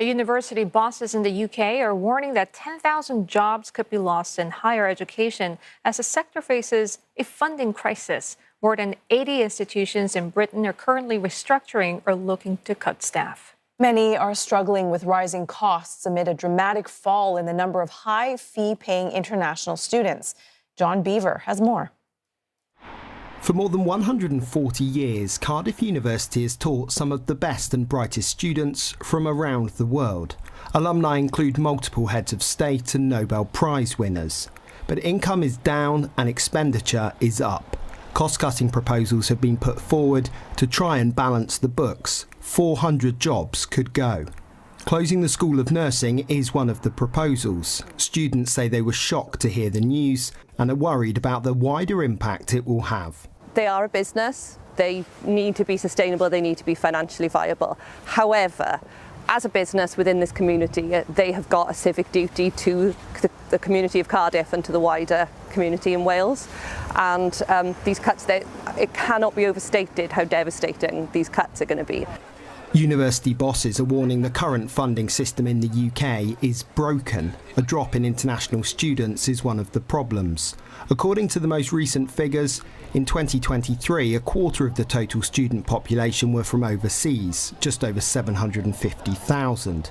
University bosses in the UK are warning that 10,000 jobs could be lost in higher education as the sector faces a funding crisis. More than 80 institutions in Britain are currently restructuring or looking to cut staff. Many are struggling with rising costs amid a dramatic fall in the number of high fee-paying international students. John Bevir has more. For more than 140 years, Cardiff University has taught some of the best and brightest students from around the world. Alumni include multiple heads of state and Nobel Prize winners. But income is down and expenditure is up. Cost-cutting proposals have been put forward to try and balance the books. 400 jobs could go. Closing the School of Nursing is one of the proposals. Students say they were shocked to hear the news and are worried about the wider impact it will have. They are a business, they need to be sustainable, they need to be financially viable. However, as a business within this community, they have got a civic duty to the community of Cardiff and to the wider community in Wales. And these cuts, it cannot be overstated how devastating these cuts are going to be. University bosses are warning the current funding system in the UK is broken. A drop in international students is one of the problems. According to the most recent figures, in 2023, a quarter of the total student population were from overseas, just over 750,000.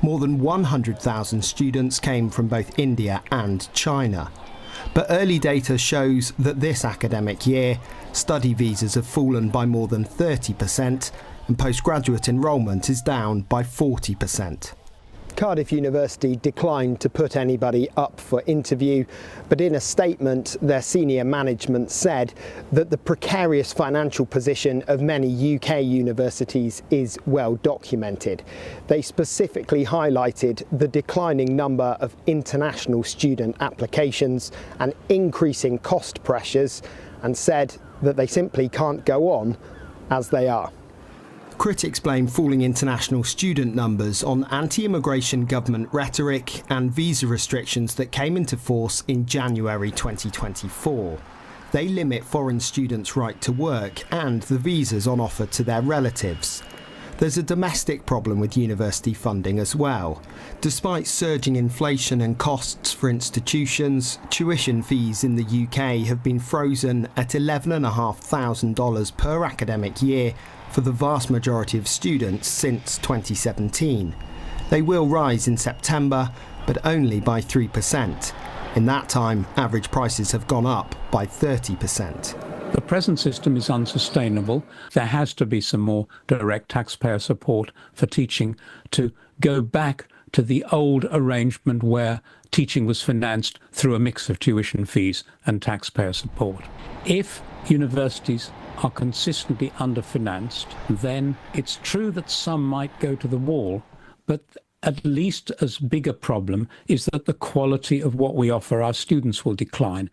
More than 100,000 students came from both India and China. But early data shows that this academic year, study visas have fallen by more than 30%, and postgraduate enrolment is down by 40%. Cardiff University declined to put anybody up for interview, but in a statement their senior management said that the precarious financial position of many UK universities is well documented. They specifically highlighted the declining number of international student applications and increasing cost pressures, and said that they simply can't go on as they are. Critics blame falling international student numbers on anti-immigration government rhetoric and visa restrictions that came into force in January 2024. They limit foreign students' right to work and the visas on offer to their relatives. There's a domestic problem with university funding as well. Despite surging inflation and costs for institutions, tuition fees in the UK have been frozen at $11,500 per academic year for the vast majority of students since 2017. They will rise in September, but only by 3%. In that time, average prices have gone up by 30%. The present system is unsustainable. There has to be some more direct taxpayer support for teaching to go back to the old arrangement where teaching was financed through a mix of tuition fees and taxpayer support. If universities are consistently underfinanced, then it's true that some might go to the wall, but at least as big a problem is that the quality of what we offer our students will decline.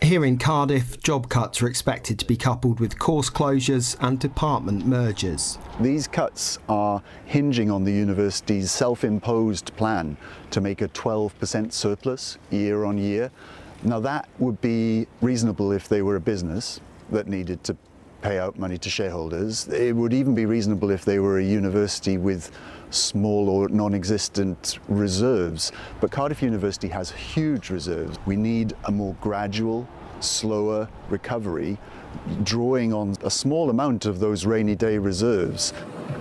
Here in Cardiff, job cuts are expected to be coupled with course closures and department mergers. These cuts are hinging on the university's self-imposed plan to make a 12% surplus year on year. Now that would be reasonable if they were a business that needed to pay out money to shareholders. It would even be reasonable if they were a university with small or non-existent reserves. But Cardiff University has huge reserves. We need a more gradual, slower recovery, drawing on a small amount of those rainy day reserves.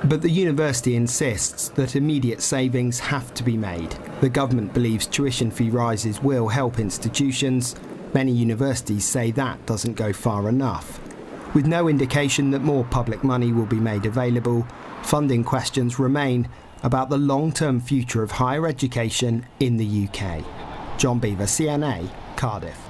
But the university insists that immediate savings have to be made. The government believes tuition fee rises will help institutions. Many universities say that doesn't go far enough. With no indication that more public money will be made available, funding questions remain about the long-term future of higher education in the UK. John Bevir, CNA, Cardiff.